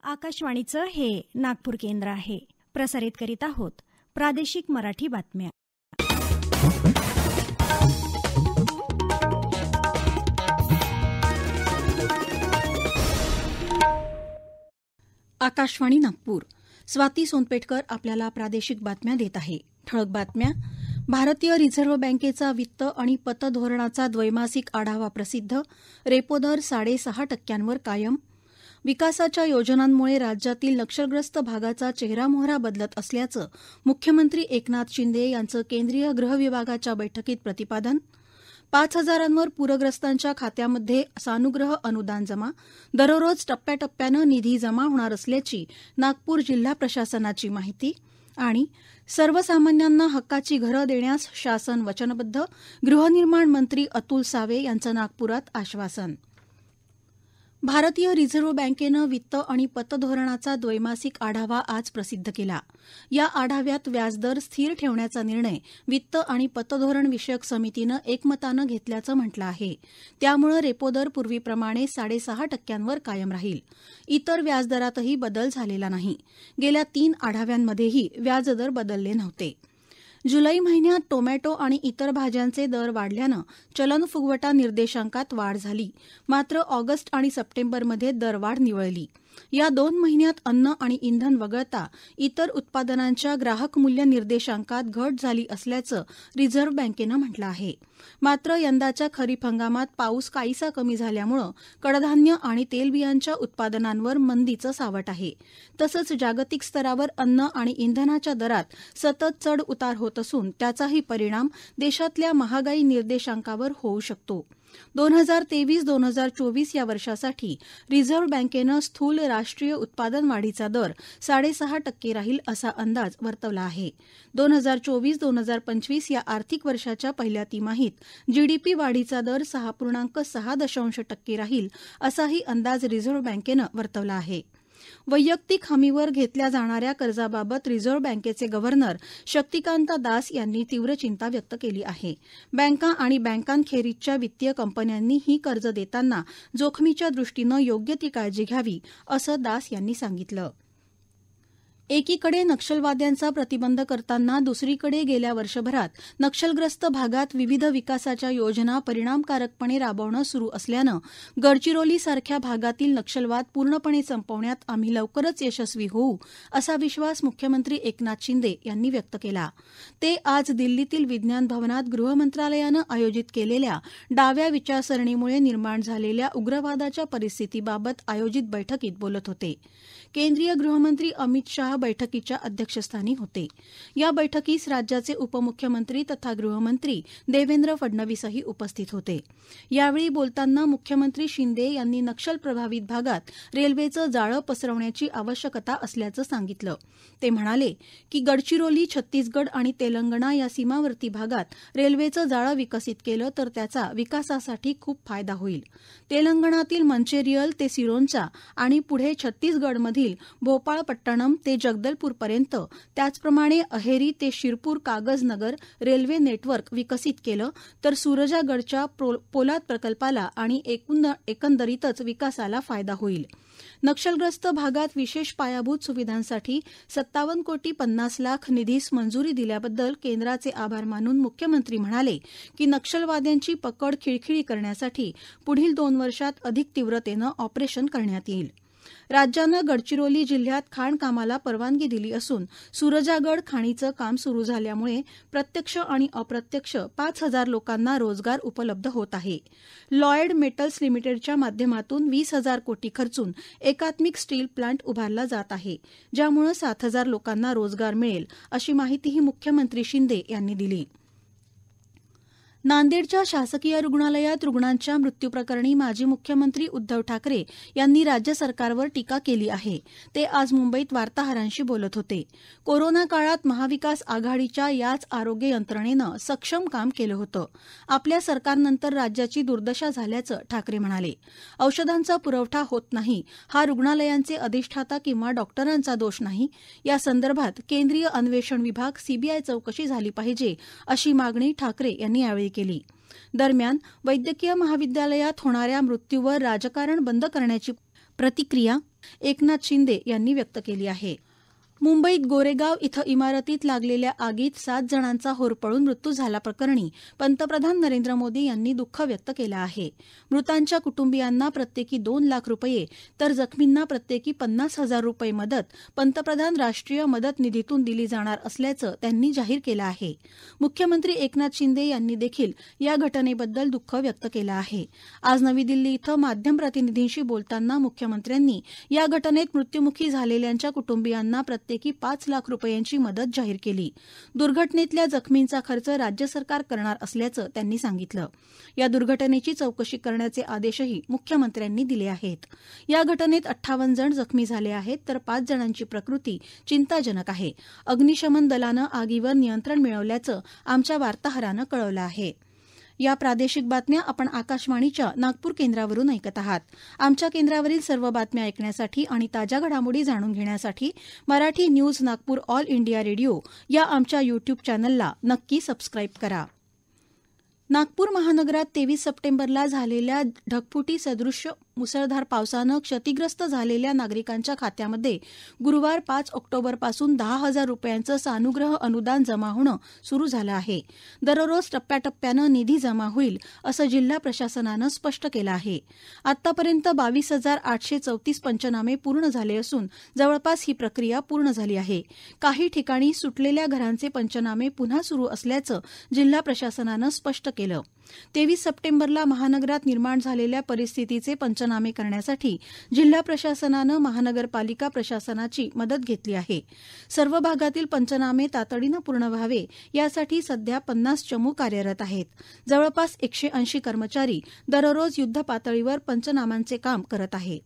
आकाशवाणीचं हे नागपूर केंद्र आहे. प्रसारित करीत आहोत प्रादेशिक मराठी बातम्या. आकाशवाणी नागपूर. स्वाती सोनपेटकर आपल्याला प्रादेशिक बातम्या देत आहे. ठळक बातम्या. भारतीय रिझर्व्ह बँकेचा वित्त आणि पतधोरणाचा द्वैमासिक आढावा प्रसिद्ध. रेपो दर 6.5% कायम. विकासाच्या योजनांमुळे राज्यातील नक्षलग्रस्त भागाचा चेहरामोहरा बदलत असल्याचं मुख्यमंत्री एकनाथ शिंदे यांचं केंद्रीय गृह विभागाच्या बैठकीत प्रतिपादन. 5,000 पूरग्रस्तांच्या खात्यामध्ये सानुग्रह अनुदान जमा. दररोज टप्प्याटप्प्यानं निधी जमा होणार असल्याची नागपूर जिल्हा प्रशासनाची माहिती. आणि सर्वसामान्यांना हक्काची घरं देण्यास शासन वचनबद्ध. गृहनिर्माण मंत्री अतुल सावे यांचं नागपुरात आश्वासन. भारतीय रिझर्व्ह बँकेनं वित्त आणि पतधोरणाचा द्वैमासिक आढावा आज प्रसिद्ध केला. या आढाव्यात व्याजदर स्थिर ठेवण्याचा निर्णय वित्त आणि पतधोरण विषयक समितीनं एकमतानं घेतल्याचं म्हटलं आहे. त्यामुळे रेपो दर पूर्वीप्रमाणे 6.5% कायम राहील. इतर व्याजदरातही बदल झालेला नाही. गेल्या 3 आढाव्यांमध्येही व्याजदर बदलले नव्हते. जुलै महिन्यात टोमॅटो आणि इतर भाज्यांचे दर वाढल्यानं चलनफुगवटा निर्देशांकात वाढ झाली. मात्र ऑगस्ट आणि सप्टेंबरमध्ये दरवाढ निवळली. या 2 महिन्यात अन्न आणि इंधन वगळता इतर उत्पादनांच्या ग्राहक मूल्य निर्देशांकात घट झाली असल्याचं रिझर्व्ह बँकेनं म्हटलं आहे. मात्र यंदाच्या खरीप हंगामात पाऊस काहीसा कमी झाल्यामुळे कडधान्य आणि तेलबियांच्या उत्पादनांवर मंदीचं सावट आहे. तसंच जागतिक स्तरावर अन्न आणि इंधनाच्या दरात सतत चढ उतार होत असून त्याचाही परिणाम देशातल्या महागाई निर्देशांकावर होऊ शकतो. 2023-2024 या वर्षासाठी रिझर्व्ह बँकेनं स्थूल राष्ट्रीय उत्पादन वाढीचा दर 6.5% राहील असा अंदाज वर्तवला आहे. 2024-2025 या आर्थिक वर्षाच्या पहिल्या तिमाहीत जीडीपी वाढीचा दर 6.6% राहील असाही अंदाज रिझर्व्ह बँकेनं वर्तवला आहे. वैयक्तिक हमीवर घेतल्या जाणाऱ्या कर्जाबाबत रिझर्व्ह बँकेचे गव्हर्नर शक्तिकांत दास यांनी तीव्र चिंता व्यक्त केली आहे. बँका आणि बँकांखेरीजच्या वित्तीय कंपन्यांनी ही कर्ज देताना जोखमीच्या दृष्टीनं योग्य ती काळजी घ्यावी असं दास यांनी सांगितलं. एकीकडे नक्षलवाद्यांचा प्रतिबंध करताना दुसरीकडे गेल्या वर्षभरात नक्षलग्रस्त भागात विविध विकासाच्या योजना परिणामकारकपणे राबवणं सुरू असल्यानं गडचिरोलीसारख्या भागातील नक्षलवाद पूर्णपणे संपवण्यात आम्ही लवकरच यशस्वी होऊ असा विश्वास मुख्यमंत्री एकनाथ शिंदे यांनी व्यक्त केला. ते आज दिल्लीतील विज्ञान भवनात गृहमंत्रालयानं आयोजित केलेल्या डाव्या विचारसरणीमुळे निर्माण झालेल्या उग्रवादाच्या परिस्थितीबाबत आयोजित बैठकीत बोलत होते. केंद्रीय गृहमंत्री अमित शाह बैठकीच्या अध्यक्षस्थानी होते. या बैठकीस राज्याचे उपमुख्यमंत्री तथा गृहमंत्री देवेंद्र फडणवीसही उपस्थित होते. यावेळी बोलताना मुख्यमंत्री शिंदे यांनी नक्षल प्रभावित भागात रेल्वेचं जाळं पसरवण्याची आवश्यकता असल्याचं सांगितलं. ते म्हणाले की गडचिरोली, छत्तीसगड आणि तेलंगणा या सीमावर्ती भागात रेल्वेचं जाळं विकसित केलं तर त्याचा विकासासाठी खूप फायदा होईल. तेलंगणातील मंचेरियल ते सिरोंचा आणि पुढे छत्तीसगडमधील भोपाळपट्टणम ते जगदलपूरपर्यंत, त्याचप्रमाणे अहेरी ते शिरपूर कागजनगर रेल्वे नेटवर्क विकसित केलं तर सुरजागडच्या पोलाद प्रकल्पाला आणि एकंदरीतच विकासाला फायदा होईल. नक्षलग्रस्त भागात विशेष पायाभूत सुविधांसाठी 57,50,00,000 निधीस मंजुरी दिल्याबद्दल केंद्राचे आभार मानून मुख्यमंत्री म्हणाले की नक्षलवाद्यांची पकड खिळखिळी करण्यासाठी पुढील 2 वर्षात अधिक तीव्रतेनं ऑपरेशन करण्यात येईल. राज्यानं गडचिरोली जिल्ह्यात खाणकामाला परवानगी दिली असून सुरजागड खाणीचं काम सुरू झाल्यामुळे प्रत्यक्ष आणि अप्रत्यक्ष 5,000 लोकांना रोजगार उपलब्ध होत आहे. लॉयड मेटल्स लिमिटेडच्या माध्यमातून 20,000 कोटी खर्चून एकात्मिक स्टील प्लांट उभारला जात आहे, ज्यामुळे 7,000 लोकांना रोजगार मिळेल अशी माहितीही मुख्यमंत्री शिंदे यांनी दिली. नांदेडच्या शासकीय रुग्णालयात रुग्णांच्या मृत्यूप्रकरणी माजी मुख्यमंत्री उद्धव ठाकरे यांनी राज्य सरकारवर टीका केली आहे. ते आज मुंबईत वार्ताहरांशी बोलत होते. कोरोना काळात महाविकास आघाडीच्या याच आरोग्य यंत्रणेनं सक्षम काम केलं होतं. आपल्या सरकारनंतर राज्याची दुर्दशा झाल्याचं ठाकरे म्हणाले. औषधांचा पुरवठा होत नाही हा रुग्णालयांचे अधिष्ठाता किंवा डॉक्टरांचा दोष नाही. या संदर्भात केंद्रीय अन्वेषण विभाग सीबीआय चौकशी झाली पाहिजे अशी मागणी ठाकरे यांनी यावेळी केली. दरम्यान वैद्यकीय महाविद्यालयात होणाऱ्या मृत्यूवर राजकारण बंद करण्याची प्रतिक्रिया एकनाथ शिंदे यांनी व्यक्त केली आहे. मुंबईत गोरेगाव इथं इमारतीत लागलेल्या आगीत 7 जणांचा होरपळून मृत्यू झाल्याप्रकरणी पंतप्रधान नरेंद्र मोदी यांनी दुःख व्यक्त केलं आहे. मृतांच्या कुटुंबियांना प्रत्येकी 2 लाख रुपये तर जखमींना प्रत्येकी 50,000 रुपये मदत पंतप्रधान राष्ट्रीय मदत निधीतून दिली जाणार असल्याचं त्यांनी जाहीर केलं आहे. मुख्यमंत्री एकनाथ शिंदे यांनी देखील या घटनेबद्दल दुःख व्यक्त केलं आहे. आज नवी दिल्ली इथं माध्यम प्रतिनिधींशी बोलताना मुख्यमंत्र्यांनी या घटनेत मृत्युमुखी झालेल्यांच्या कुटुंबियांना प्रत्येकी 5 लाख रुपयांची मदत जाहीर केली. दुर्घटनेतल्या जखमींचा खर्च राज्य सरकार करणार असल्याचं त्यांनी सांगितलं. या दुर्घटनेची चौकशी करण्याचे आदेशही मुख्यमंत्र्यांनी दिले आहेत. या घटनेत 58 जण जखमी झाले आहेत तर 5 जणांची प्रकृती चिंताजनक आहे. अग्निशमन दलानं आगीवर नियंत्रण मिळवल्याचं आमच्या वार्ताहरानं कळवलं आहे. या प्रादेशिक बातम्या आपण आकाशवाणीच्या नागपूर केंद्रावरून ऐकत आहात. आमच्या केंद्रावरील सर्व बातम्या ऐकण्यासाठी आणि ताज्या घडामोडी जाणून घेण्यासाठी Marathi news Nagpur all India radio या आमच्या यूट्यूब चॅनलला नक्की सबस्क्राईब करा. नागपूर महानगरात 23 सप्टेंबरला झालेल्या ढगफुटी सदृश्य मुसळधार पावसानं क्षतिग्रस्त झालेल्या नागरिकांच्या खात्यामध्ये गुरुवार 5 ऑक्टोबरपासून 10,000 रुपयांचं सानुग्रह अनुदान जमा होणं सुरू झालं आहे. दररोज टप्प्याटप्प्यानं निधी जमा होईल असं जिल्हा प्रशासनानं स्पष्ट केलं आहे. आतापर्यंत 22,834 पंचनामे पूर्ण झाले असून जवळपास ही प्रक्रिया पूर्ण झाली आहे. काही ठिकाणी सुटलेल्या घरांचे पंचनामे पुन्हा सुरू असल्याचं जिल्हा प्रशासनानं स्पष्ट केलं. 23 सप्टेंबरला महानगरात निर्माण झालेल्या परिस्थितीचे पंचनामे करण्यासाठी जिल्हा प्रशासनानं महानगरपालिका प्रशासनाची मदत घेतली आहे. सर्व भागातील पंचनामे तातडीनं पूर्ण व्हावे यासाठी सध्या 50 चमू कार्यरत आहेत. जवळपास 180 कर्मचारी दररोज युद्धपातळीवर पंचनाम्यांचे काम करत आहेत.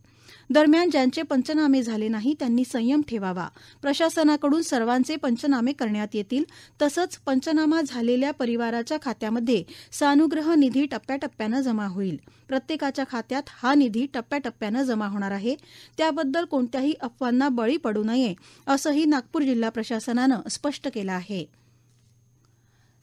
दरम्यान ज्यांचे पंचनामे झाले नाही त्यांनी संयम ठेवावा. प्रशासनाकडून सर्वांचे पंचनामे करण्यात येतील. तसंच पंचनामा झालेल्या परिवाराच्या खात्यामध्ये सानुग्रह निधी टप्प्याटप्प्यानं जमा होईल. प्रत्येकाच्या खात्यात हा निधी टप्प्याटप्प्यानं जमा होणार आहे. त्याबद्दल कोणत्याही अफवांना बळी पडू नये असंही नागपूर जिल्हा प्रशासनानं स्पष्ट केलं आहे.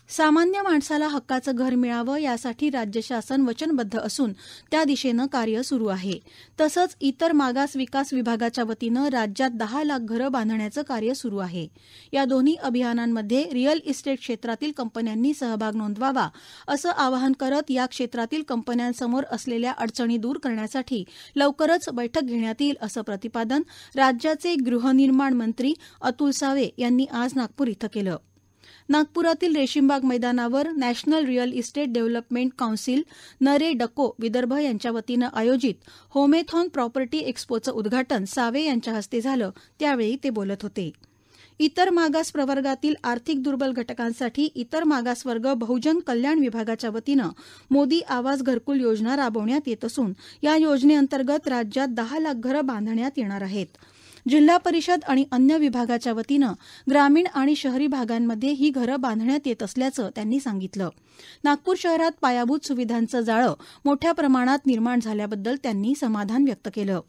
सामान्य माणसाला हक्काचं घर मिळावं यासाठी राज्य शासन वचनबद्ध असून त्या दिशेनं कार्य सुरू आहे. तसंच इतर मागास विकास विभागाच्या वतीनं राज्यात 10 लाख घरं बांधण्याचं कार्य सुरू आहे. या दोन्ही अभियानांमध्ये रिअल इस्टेट क्षेत्रातील कंपन्यांनी सहभाग नोंदवावा असं आवाहन करत या क्षेत्रातील कंपन्यांसमोर असलेल्या अडचणी दूर करण्यासाठी लवकरच बैठक घेण्यात येईल असं प्रतिपादन राज्याचे गृहनिर्माण मंत्री अतुल सावे यांनी आज नागपूर इथं केलं. नागपुरातील रेशीमबाग मैदानावर national real estate development council NAREDCO Vidarbha यांच्या वतीनं आयोजित होमेथॉन प्रॉपर्टी एक्स्पोचं उद्घाटन सावे यांच्या हस्ते झालं. त्यावेळी ते बोलत होते. इतर मागास प्रवर्गातील आर्थिक दुर्बल घटकांसाठी इतर मागासवर्ग बहुजन कल्याण विभागाच्या वतीनं मोदी आवास घरकुल योजना राबवण्यात येत असून या योजनेअंतर्गत राज्यात 10 लाख घरं बांधण्यात येणार आहेत. जिल्हा परिषद आणि अन्य विभागाच्या वतीनं ग्रामीण आणि शहरी भागांमध्ये ही घरं बांधण्यात येत असल्याचं त्यांनी सांगितलं. नागपूर शहरात पायाभूत सुविधांचं जाळं मोठ्या प्रमाणात निर्माण झाल्याबद्दल त्यांनी समाधान व्यक्त केलं.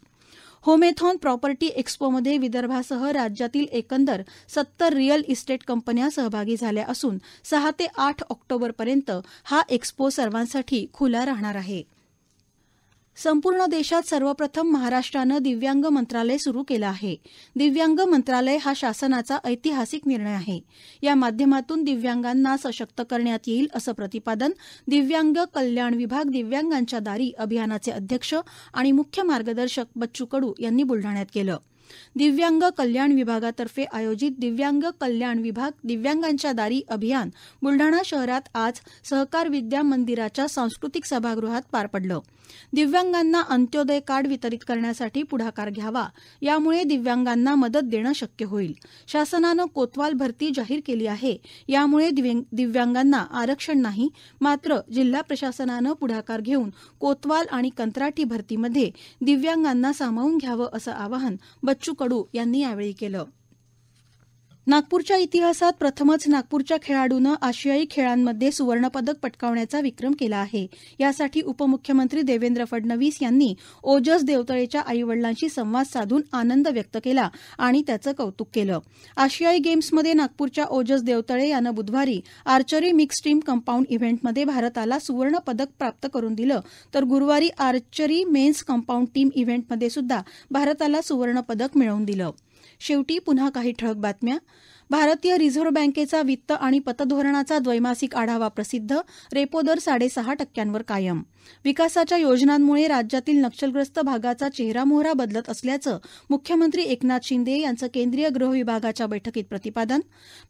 होमेथॉन प्रॉपर्टी एक्स्पोमध्ये विदर्भासह राज्यातील एकंदर 70 रिअल इस्टेट कंपन्या सहभागी झाल्या असून 6 ते 8 ऑक्टोबरपर्यंत हा एक्स्पो सर्वांसाठी खुला राहणार आहे. संपूर्ण देशात सर्वप्रथम महाराष्ट्रानं दिव्यांग मंत्रालय सुरू केलं आहे. दिव्यांग मंत्रालय हा शासनाचा ऐतिहासिक निर्णय आहे. या माध्यमातून दिव्यांगांना सशक्त करण्यात येईल असं प्रतिपादन दिव्यांग कल्याण विभाग दिव्यांगांच्या दारी अभियानाचे अध्यक्ष आणि मुख्य मार्गदर्शक बच्चू कडू यांनी बुलढाण्यात केलं. दिव्यांग कल्याण विभागातर्फे आयोजित दिव्यांग कल्याण विभाग दिव्यांगांच्या दारी अभियान बुलढाणा शहरात आज सहकार विद्या मंदिराच्या सांस्कृतिक सभागृहात पार पडलं. दिव्यांगांना अंत्योदय कार्ड वितरित करण्यासाठी पुढाकार घ्यावा. यामुळे दिव्यांगांना मदत देणं शक्य होईल. शासनानं कोतवाल भरती जाहीर केली आहे. यामुळे दिव्यांगांना आरक्षण नाही. मात्र जिल्हा प्रशासनानं पुढाकार घेऊन कोतवाल आणि कंत्राटी भरतीमध्ये दिव्यांगांना सामावून घ्यावं असं आवाहन बच्चू कडू यांनी यावेळी केलं. नागपूरच्या इतिहासात प्रथमच नागपूरच्या खेळाडूनं आशियाई खेळांमध्ये सुवर्णपदक पटकावण्याचा विक्रम केला आहे. यासाठी उपमुख्यमंत्री देवेंद्र फडणवीस यांनी ओजस देवतळेच्या आईवडिलांशी संवाद साधून आनंद व्यक्त केला आणि त्याचं कौतुक केलं. आशियाई गेम्समध्ये नागपूरच्या ओजस देवतळे यानं बुधवारी आर्चरी मिक्स टीम कंपाऊंड इव्हेंटमध्ये भारताला सुवर्णपदक प्राप्त करून दिलं, तर गुरुवारी आर्चरी मेन्स कंपाऊंड टीम इव्हेंटमध्ये सुद्धा भारताला सुवर्णपदक मिळवून दिलं. शेवटी पुन्हा काही ठळक बातम्या. भारतीय रिझर्व्ह बँकेचा वित्त आणि पतधोरणाचा द्वैमासिक आढावा प्रसिद्ध. रेपो दर 6.5% कायम. विकासाच्या योजनांमुळे राज्यातील नक्षलग्रस्त भागाचा चेहरामोहरा बदलत असल्याचं मुख्यमंत्री एकनाथ शिंदे यांचं केंद्रीय गृह विभागाच्या बैठकीत प्रतिपादन.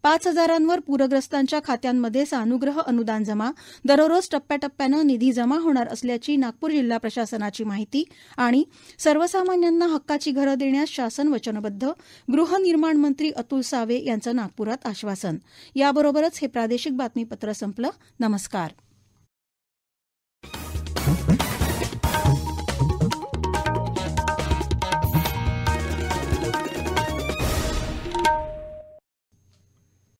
5,000 पूरग्रस्तांच्या खात्यांमध्ये सानुग्रह अनुदान जमा. दररोज टप्प्याटप्प्यानं निधी जमा होणार असल्याची नागपूर जिल्हा प्रशासनाची माहिती. आणि सर्वसामान्यांना हक्काची घरं देण्यास शासन वचनबद्ध. गृहनिर्माण मंत्री अतुल सावे यांचं नागपुरात आश्वासन. याबरोबरच हे प्रादेशिक बातमीपत्र संपलं. नमस्कार.